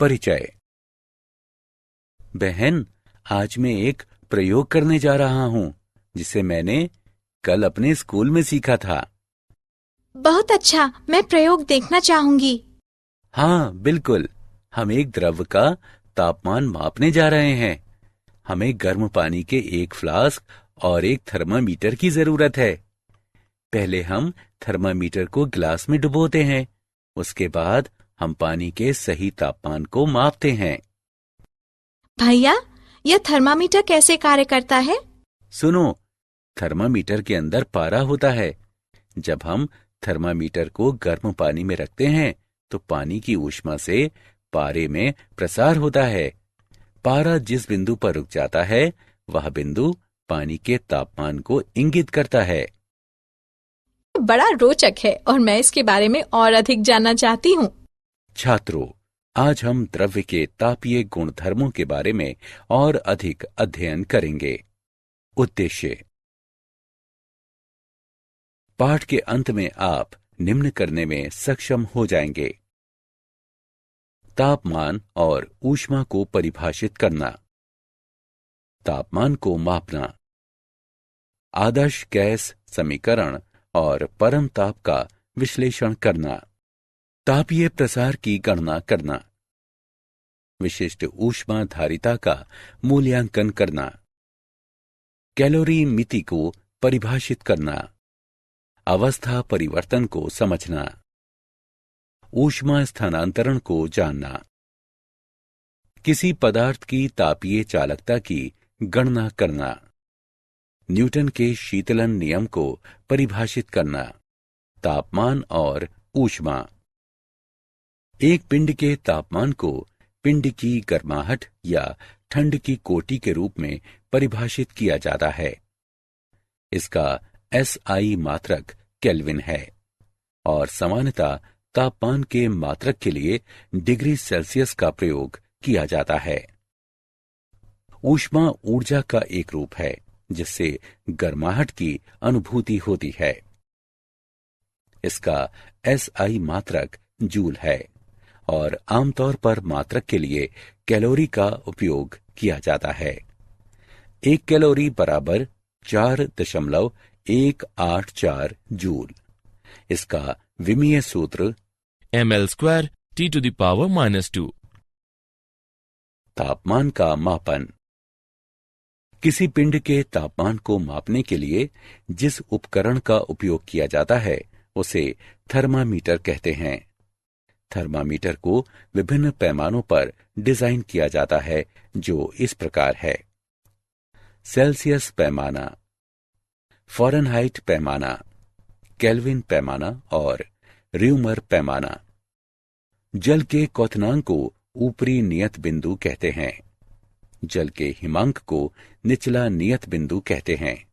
परिचय। बहन, आज मैं एक प्रयोग करने जा रहा हूं जिसे मैंने कल अपने स्कूल में सीखा था। बहुत अच्छा, मैं प्रयोग देखना चाहूंगी। हाँ बिल्कुल, हम एक द्रव का तापमान मापने जा रहे हैं। हमें गर्म पानी के एक फ्लास्क और एक थर्मामीटर की जरूरत है। पहले हम थर्मामीटर को गिलास में डुबोते हैं। उसके बाद हम पानी के सही तापमान को मापते हैं। भैया, यह थर्मामीटर कैसे कार्य करता है? सुनो, थर्मामीटर के अंदर पारा होता है। जब हम थर्मामीटर को गर्म पानी में रखते हैं तो पानी की ऊष्मा से पारे में प्रसार होता है। पारा जिस बिंदु पर रुक जाता है वह बिंदु पानी के तापमान को इंगित करता है। बड़ा रोचक है और मैं इसके बारे में और अधिक जानना चाहती हूँ। छात्रों, आज हम द्रव्य के तापीय गुणधर्मों के बारे में और अधिक अध्ययन करेंगे। उद्देश्य: पाठ के अंत में आप निम्न करने में सक्षम हो जाएंगे। तापमान और ऊष्मा को परिभाषित करना, तापमान को मापना, आदर्श गैस समीकरण और परम ताप का विश्लेषण करना, तापीय प्रसार की गणना करना, विशिष्ट ऊष्मा धारिता का मूल्यांकन करना, कैलोरी मिति को परिभाषित करना, अवस्था परिवर्तन को समझना, ऊष्मा स्थानांतरण को जानना, किसी पदार्थ की तापीय चालकता की गणना करना, न्यूटन के शीतलन नियम को परिभाषित करना, तापमान और ऊष्मा। एक पिंड के तापमान को पिंड की गर्माहट या ठंड की कोटि के रूप में परिभाषित किया जाता है। इसका SI मात्रक केल्विन है और सामान्यतः तापमान के मात्रक के लिए डिग्री सेल्सियस का प्रयोग किया जाता है। ऊष्मा ऊर्जा का एक रूप है जिससे गर्माहट की अनुभूति होती है। इसका SI मात्रक जूल है और आमतौर पर मात्रक के लिए कैलोरी का उपयोग किया जाता है। 1 कैलोरी बराबर 4.184 जूल। इसका विमीय सूत्र ml² T⁻⁻²। तापमान का मापन। किसी पिंड के तापमान को मापने के लिए जिस उपकरण का उपयोग किया जाता है उसे थर्मामीटर कहते हैं। थर्मामीटर को विभिन्न पैमानों पर डिजाइन किया जाता है जो इस प्रकार है: सेल्सियस पैमाना, फ़ारेनहाइट पैमाना, केल्विन पैमाना और र्यूमर पैमाना। जल के क्वथनांक को ऊपरी नियत बिंदु कहते हैं। जल के हिमांक को निचला नियत बिंदु कहते हैं।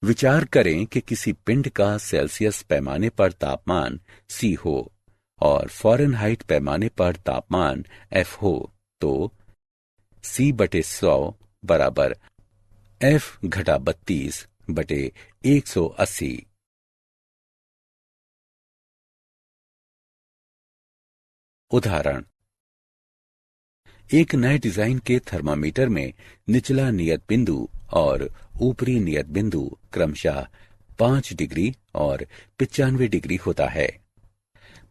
विचार करें कि किसी पिंड का सेल्सियस पैमाने पर तापमान C हो और फ़ारेनहाइट पैमाने पर तापमान F हो तो C/100 बराबर F-32/180। उदाहरण: एक नए डिजाइन के थर्मामीटर में निचला नियत बिंदु और ऊपरी नियत बिंदु क्रमशः 5 डिग्री और 95 डिग्री होता है।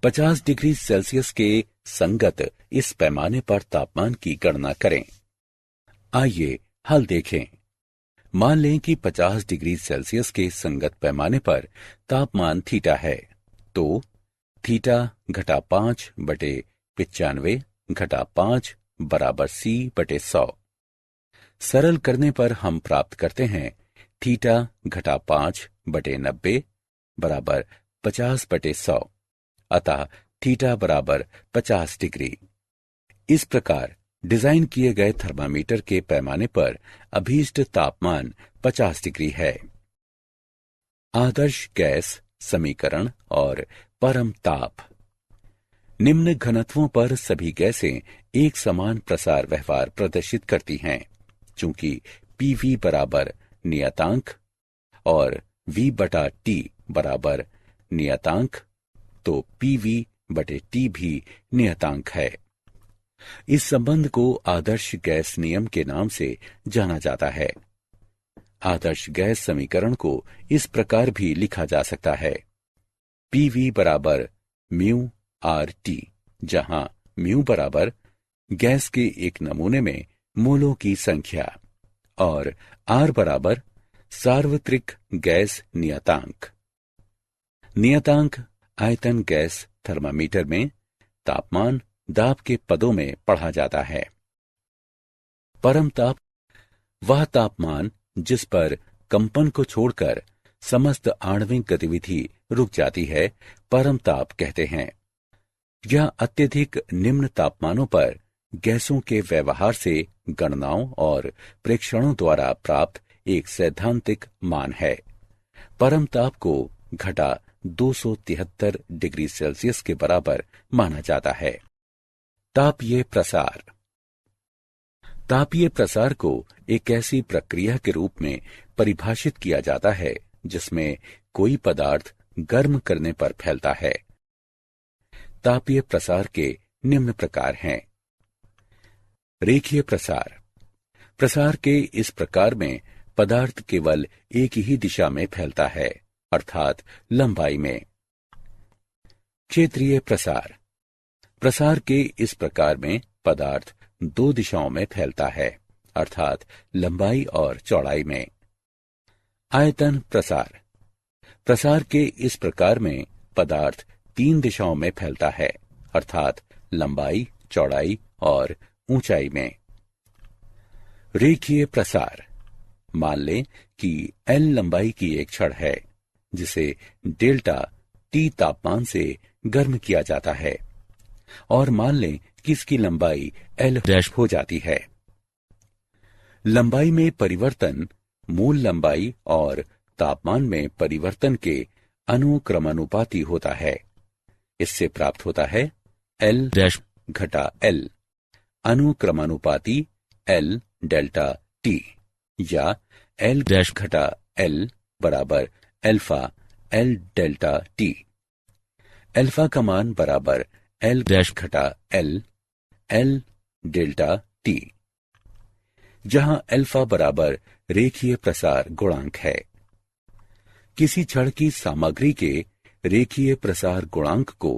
50 डिग्री सेल्सियस के संगत इस पैमाने पर तापमान की गणना करें। आइए हल देखें। मान लें कि 50 डिग्री सेल्सियस के संगत पैमाने पर तापमान थीटा है तो θ-5/95 बराबर C/100। सरल करने पर हम प्राप्त करते हैं θ-5/90 बराबर 50/100, अतः थीटा बराबर 50 डिग्री। इस प्रकार डिजाइन किए गए थर्मामीटर के पैमाने पर अभीष्ट तापमान 50 डिग्री है। आदर्श गैस समीकरण और परम ताप। निम्न घनत्वों पर सभी गैसें एक समान प्रसार व्यवहार प्रदर्शित करती हैं। चूंकि PV बराबर नियतांक और V/T बराबर नियतांक तो PV/T भी नियतांक है। इस संबंध को आदर्श गैस नियम के नाम से जाना जाता है। आदर्श गैस समीकरण को इस प्रकार भी लिखा जा सकता है, PV बराबर म्यू आर टी, जहां म्यू बराबर गैस के एक नमूने में मोलों की संख्या और आर बराबर सार्वत्रिक गैस नियतांक। नियतांक आयतन गैस थर्मामीटर में तापमान दाब के पदों में पढ़ा जाता है। परम ताप वह तापमान जिस पर कंपन को छोड़कर समस्त आणविक गतिविधि रुक जाती है, परम ताप कहते हैं। यह अत्यधिक निम्न तापमानों पर गैसों के व्यवहार से गणनाओं और प्रेक्षणों द्वारा प्राप्त एक सैद्धांतिक मान है। परम ताप को घटा 273 डिग्री सेल्सियस के बराबर माना जाता है। तापीय प्रसार। तापीय प्रसार को एक ऐसी प्रक्रिया के रूप में परिभाषित किया जाता है जिसमें कोई पदार्थ गर्म करने पर फैलता है। तापीय प्रसार के निम्न प्रकार हैं। रेखीय प्रसार। प्रसार के इस प्रकार में पदार्थ केवल एक ही दिशा में फैलता है, अर्थात लंबाई में। क्षेत्रीय प्रसार। प्रसार के इस प्रकार में पदार्थ दो दिशाओं में फैलता है, अर्थात लंबाई और चौड़ाई में। आयतन प्रसार। प्रसार के इस प्रकार में पदार्थ तीन दिशाओं में फैलता है, अर्थात लंबाई, चौड़ाई और ऊंचाई में। रेखीय प्रसार। मान लें कि L लंबाई की एक छड़ है जिसे डेल्टा T तापमान से गर्म किया जाता है, और मान लें कि इसकी लंबाई L डैश हो जाती है। लंबाई में परिवर्तन मूल लंबाई और तापमान में परिवर्तन के अनुक्रमानुपाती होता है। इससे प्राप्त होता है L डैश घटा L अनुक्रमानुपाती L डेल्टा T, या L डैश घटा L बराबर alpha L delta T। Alpha का मान बराबर L डैश घटा L डेल्टा T, जहां अल्फा बराबर रेखीय प्रसार गुणांक है। किसी छड़ की सामग्री के रेखीय प्रसार गुणांक को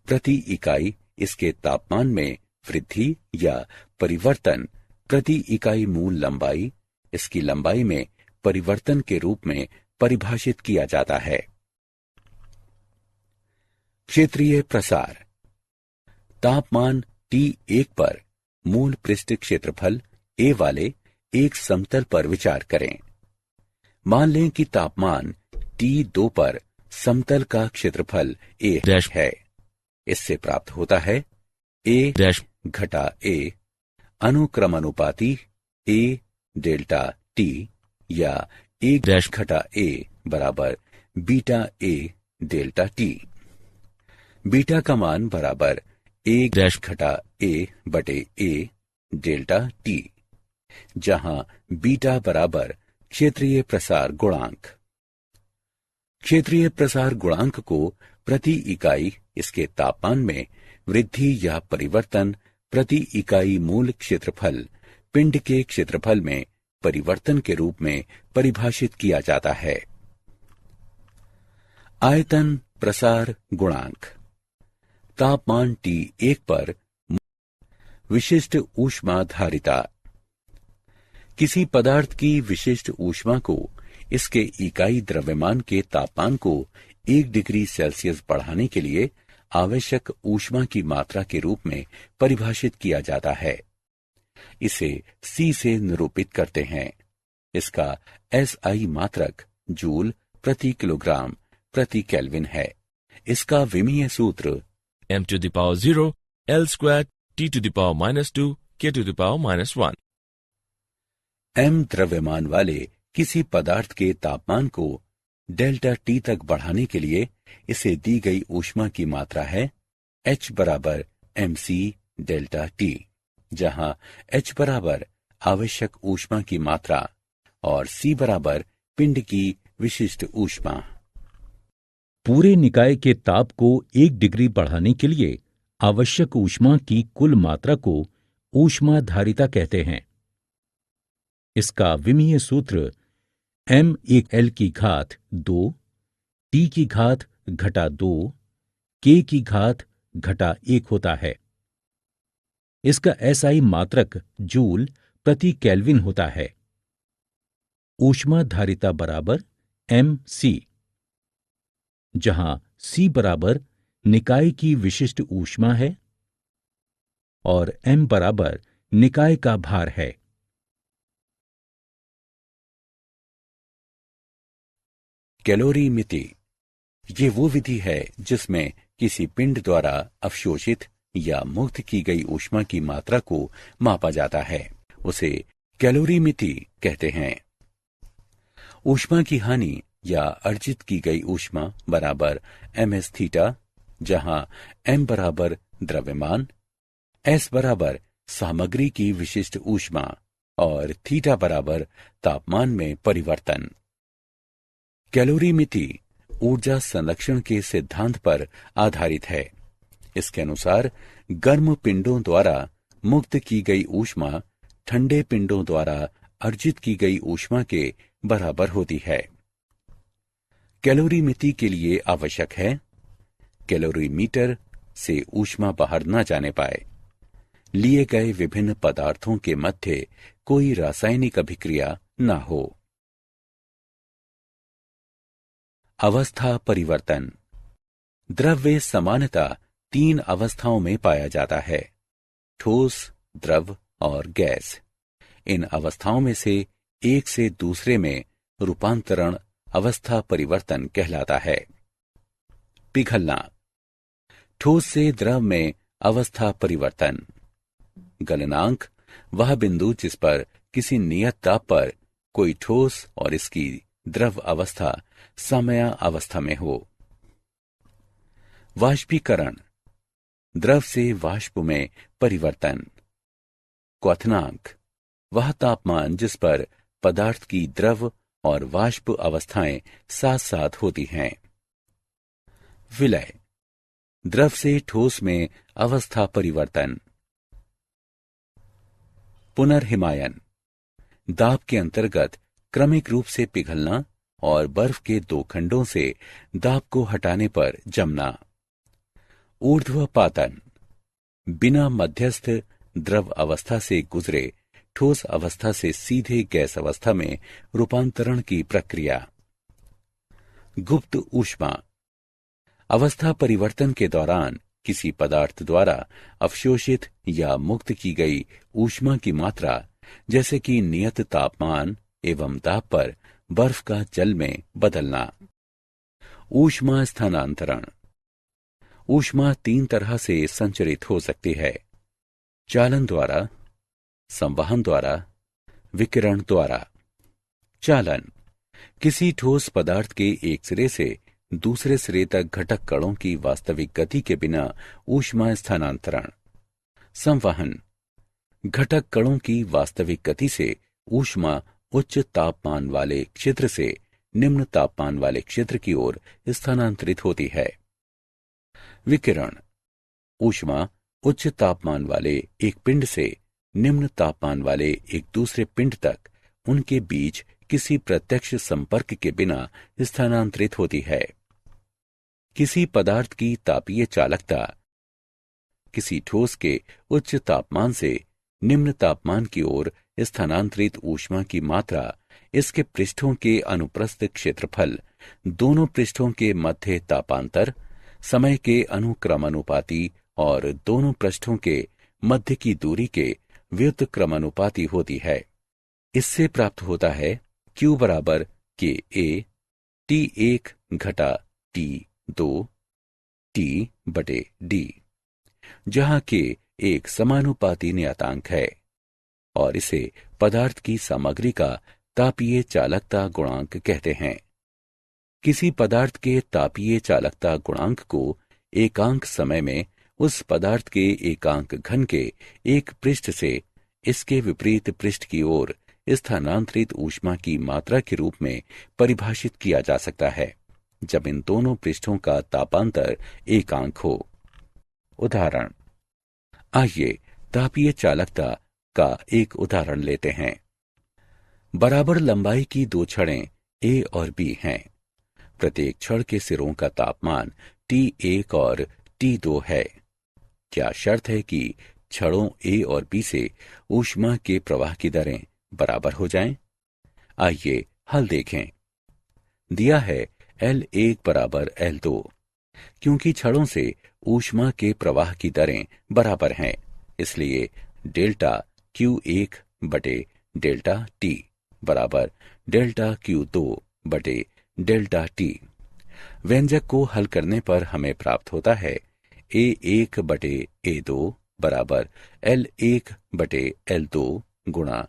प्रति इकाई इसके तापमान में वृद्धि या परिवर्तन प्रति इकाई मूल लंबाई इसकी लंबाई में परिवर्तन के रूप में परिभाषित किया जाता है। क्षेत्रीय प्रसार। तापमान T1 पर मूल पृष्ठ क्षेत्रफल A वाले एक समतल पर विचार करें। मान लें कि तापमान T2 पर समतल का क्षेत्रफल A डैश है। इससे प्राप्त होता है A डैश घटा A अनुक्रमानुपाती A डेल्टा T, या A डैश घटा A बराबर beta A delta T। Beta का मान बराबर A डैश घटा A बटे A डेल्टा T, जहां बीटा बराबर क्षेत्रीय प्रसार गुणांक। क्षेत्रीय प्रसार गुणांक को प्रति इकाई इसके तापमान में वृद्धि या परिवर्तन प्रति इकाई मूल क्षेत्रफल पिंड के क्षेत्रफल में परिवर्तन के रूप में परिभाषित किया जाता है। आयतन प्रसार गुणांक। तापमान T1 पर विशिष्ट ऊष्मा धारिता। किसी पदार्थ की विशिष्ट ऊष्मा को इसके इकाई द्रव्यमान के तापमान को 1 डिग्री सेल्सियस बढ़ाने के लिए आवश्यक ऊष्मा की मात्रा के रूप में परिभाषित किया जाता है। इसे C से निरूपित करते हैं। इसका SI मात्रक जूल प्रति किलोग्राम प्रति केल्विन है। इसका विमीय सूत्र m⁻0 L² T⁻⁻2 K⁻⁻1। M द्रव्यमान वाले किसी पदार्थ के तापमान को डेल्टा T तक बढ़ाने के लिए इसे दी गई ऊष्मा की मात्रा है H बराबर mc डेल्टा T, जहां H बराबर आवश्यक ऊष्मा की मात्रा और C बराबर पिंड की विशिष्ट ऊष्मा। पूरे निकाय के ताप को 1 डिग्री बढ़ाने के लिए आवश्यक ऊष्मा की कुल मात्रा को ऊष्माधारिता कहते हैं। इसका विमीय सूत्र m1l की घात 2 t की घात घटा 2 k की घात घटा 1 होता है। इसका SI मात्रक जूल प्रति केल्विन होता है। ऊष्माधारिता बराबर mc, जहां c बराबर निकाय की विशिष्ट ऊष्मा है और m बराबर निकाय का भार है। कैलोरीमिति ये वो विधि है जिसमें किसी पिंड द्वारा अवशोषित या मुक्त की गई ऊष्मा की मात्रा को मापा जाता है, उसे कैलोरीमिति कहते हैं। ऊष्मा की हानि या अर्जित की गई ऊष्मा बराबर ms थीटा, जहां m बराबर द्रव्यमान, s बराबर सामग्री की विशिष्ट ऊष्मा और थीटा बराबर तापमान में परिवर्तन। कैलोरीमिति ऊर्जा संरक्षण के सिद्धांत पर आधारित है। इसके अनुसार गर्म पिंडों द्वारा मुक्त की गई ऊष्मा ठंडे पिंडों द्वारा अर्जित की गई ऊष्मा के बराबर होती है। कैलोरीमिति के लिए आवश्यक है कैलोरीमीटर से ऊष्मा बाहर न जाने पाए, लिए गए विभिन्न पदार्थों के मध्य कोई रासायनिक अभिक्रिया न हो। अवस्था परिवर्तन। द्रव्य सामान्यतः 3 अवस्थाओं में पाया जाता है, ठोस, द्रव और गैस। इन अवस्थाओं में से एक से दूसरे में रूपांतरण अवस्था परिवर्तन कहलाता है। पिघलना। ठोस से द्रव में अवस्था परिवर्तन। गलनांक वह बिंदु जिस पर किसी नियत ताप पर कोई ठोस और इसकी द्रव अवस्था समय अवस्था में हो। वाष्पीकरण। द्रव से वाष्प में परिवर्तन। क्वथनांक वह तापमान जिस पर पदार्थ की द्रव और वाष्प अवस्थाएं साथ साथ होती हैं। विलय। द्रव से ठोस में अवस्था परिवर्तन। पुनर्हिमायन। दाब के अंतर्गत क्रमिक रूप से पिघलना और बर्फ के 2 खंडों से दाब को हटाने पर जमना। ऊर्ध्वपातन। बिना मध्यस्थ द्रव अवस्था से गुजरे ठोस अवस्था से सीधे गैस अवस्था में रूपांतरण की प्रक्रिया। गुप्त ऊष्मा। अवस्था परिवर्तन के दौरान किसी पदार्थ द्वारा अवशोषित या मुक्त की गई ऊष्मा की मात्रा, जैसे कि नियत तापमान एवं दाब पर बर्फ का जल में बदलना। ऊष्मा स्थानांतरण। ऊष्मा 3 तरह से संचरित हो सकती है, चालन द्वारा, संवहन द्वारा, विकिरण द्वारा। चालन किसी ठोस पदार्थ के एक सिरे से दूसरे सिरे तक घटक कणों की वास्तविक गति के बिना ऊष्मा स्थानांतरण। संवहन घटक कणों की वास्तविक गति से ऊष्मा उच्च तापमान वाले क्षेत्र से निम्न तापमान वाले क्षेत्र की ओर स्थानांतरित होती है। विकिरण ऊष्मा उच्च तापमान वाले एक पिंड से निम्न तापमान वाले एक दूसरे पिंड तक उनके बीच किसी प्रत्यक्ष संपर्क के बिना स्थानांतरित होती है। किसी पदार्थ की तापीय चालकता किसी ठोस के उच्च तापमान से निम्न तापमान की ओर स्थानांतरित ऊष्मा की मात्रा इसके पृष्ठों के अनुप्रस्थ क्षेत्रफल, दोनों पृष्ठों के मध्य तापांतर, समय के अनुक्रमानुपाती और दोनों पृष्ठों के मध्य की दूरी के व्युत्क्रमानुपाती क्रमानुपाती होती है। इससे प्राप्त होता है Q बराबर KA T1 घटा T2 T बटे D, जहां K एक समानुपाती नियतांक है और इसे पदार्थ की सामग्री का तापीय चालकता गुणांक कहते हैं। किसी पदार्थ के तापीय चालकता गुणांक को एकांक समय में उस पदार्थ के एकांक घन के एक पृष्ठ से इसके विपरीत पृष्ठ की ओर स्थानांतरित ऊष्मा की मात्रा के रूप में परिभाषित किया जा सकता है, जब इन दोनों पृष्ठों का तापांतर एकांक हो। उदाहरण। आइए तापीय चालकता का एक उदाहरण लेते हैं। बराबर लंबाई की दो छड़ें ए और बी हैं। प्रत्येक छड़ के सिरों का तापमान T1 और T2 है। क्या शर्त है कि छड़ों ए और बी से ऊष्मा के प्रवाह की दरें बराबर हो जाएं? आइए हल देखें। दिया है L1 बराबर L2। क्योंकि छड़ों से ऊष्मा के प्रवाह की दरें बराबर हैं, इसलिए डेल्टा Q1 बटे डेल्टा T बराबर डेल्टा Q2 बटे डेल्टा T। व्यंजक को हल करने पर हमें प्राप्त होता है A1 बटे A2 बराबर L1 बटे L2 गुणा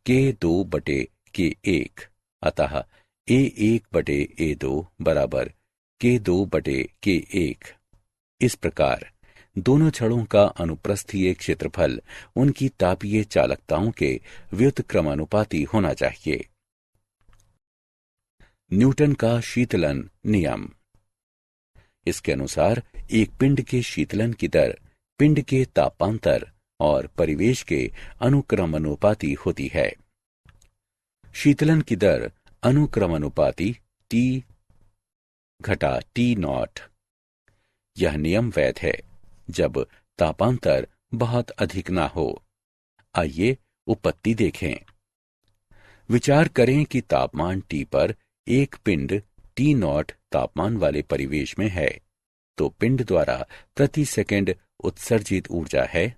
K2 बटे K1। अतः A1 बटे A2 बराबर K2 बटे K1। इस प्रकार दोनों छड़ों का अनुप्रस्थीय क्षेत्रफल उनकी तापीय चालकताओं के व्युत्क्रमानुपाती होना चाहिए। न्यूटन का शीतलन नियम। इसके अनुसार एक पिंड के शीतलन की दर पिंड के तापांतर और परिवेश के अनुक्रमानुपाती होती है। शीतलन की दर अनुक्रमानुपाती T घटा T0। यह नियम वैध है जब तापांतर बहुत अधिक ना हो। आइए उपपत्ति देखें। विचार करें कि तापमान T पर एक पिंड T0 तापमान वाले परिवेश में है, तो पिंड द्वारा प्रति सेकंड उत्सर्जित ऊर्जा है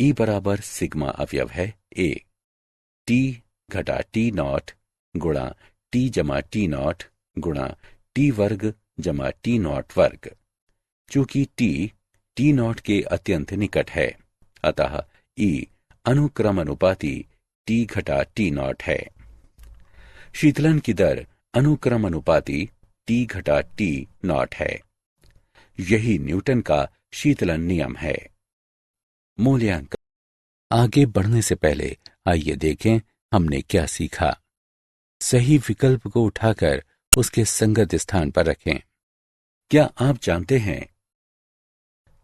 E बराबर सिग्मा अवयव है A T घटा T0 गुणा T जमा T0 गुणा T वर्ग जमा T0 वर्ग। चूंकि T T0 के अत्यंत निकट है, अतः E अनुक्रमानुपाती T घटा T0 है। शीतलन की दर अनुक्रमानुपाती T घटा T0 है। यही न्यूटन का शीतलन नियम है। मूल्यांकन। आगे बढ़ने से पहले आइए देखें हमने क्या सीखा। सही विकल्प को उठाकर उसके संगत स्थान पर रखें। क्या आप जानते हैं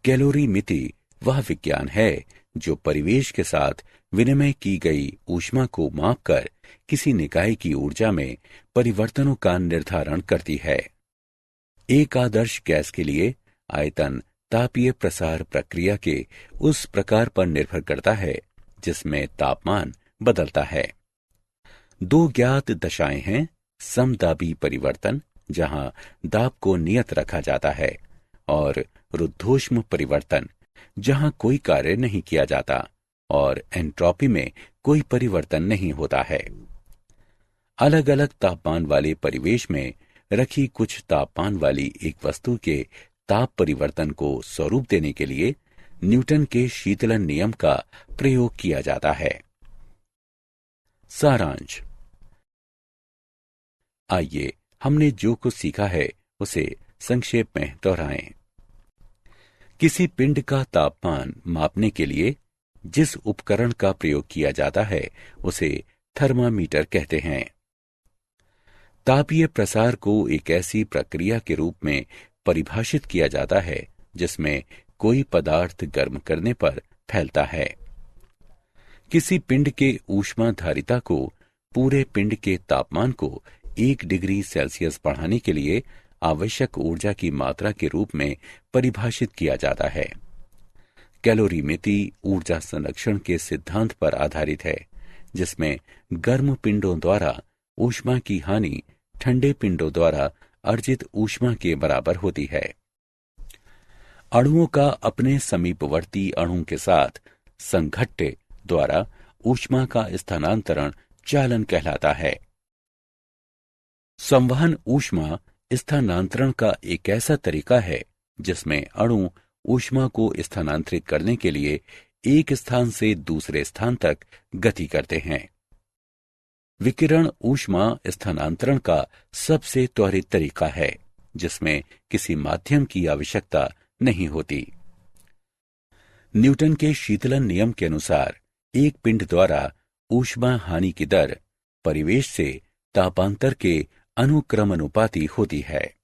कैलोरीमिति वह विज्ञान है जो परिवेश के साथ विनिमय की गई ऊष्मा को मापकर किसी निकाय की ऊर्जा में परिवर्तनों का निर्धारण करती है। एक आदर्श गैस के लिए आयतन तापीय प्रसार प्रक्रिया के उस प्रकार पर निर्भर करता है जिसमें तापमान बदलता है। दो ज्ञात दशाएं हैं, समदाबी परिवर्तन जहां दाब को नियत रखा जाता है और रुद्धोष्म परिवर्तन जहां कोई कार्य नहीं किया जाता और एंट्रोपी में कोई परिवर्तन नहीं होता है। अलग अलग तापमान वाले परिवेश में रखी कुछ तापमान वाली एक वस्तु के ताप परिवर्तन को स्वरूप देने के लिए न्यूटन के शीतलन नियम का प्रयोग किया जाता है। सारांश। आइए हमने जो कुछ सीखा है उसे संक्षेप में दोहराएं। किसी पिंड का तापमान मापने के लिए जिस उपकरण का प्रयोग किया जाता है उसे थर्मामीटर कहते हैं। तापीय प्रसार को एक ऐसी प्रक्रिया के रूप में परिभाषित किया जाता है जिसमें कोई पदार्थ गर्म करने पर फैलता है। किसी पिंड के ऊष्माधारिता को पूरे पिंड के तापमान को 1 डिग्री सेल्सियस बढ़ाने के लिए आवश्यक ऊर्जा की मात्रा के रूप में परिभाषित किया जाता है। कैलोरीमिति ऊर्जा संरक्षण के सिद्धांत पर आधारित है, जिसमें गर्म पिंडों द्वारा ऊष्मा की हानि ठंडे पिंडों द्वारा अर्जित ऊष्मा के बराबर होती है। अणुओं का अपने समीपवर्ती अणु के साथ संघट्ट द्वारा ऊष्मा का स्थानांतरण चालन कहलाता है। संवहन ऊष्मा स्थानांतरण का एक ऐसा तरीका है जिसमें अणु ऊष्मा को स्थानांतरित करने के लिए एक स्थान से दूसरे स्थान तक गति करते हैं। विकिरण ऊष्मा स्थानांतरण का सबसे त्वरित तरीका है जिसमें किसी माध्यम की आवश्यकता नहीं होती। न्यूटन के शीतलन नियम के अनुसार एक पिंड द्वारा ऊष्मा हानि की दर परिवेश से तापांतर के अनुक्रमानुपाती होती है।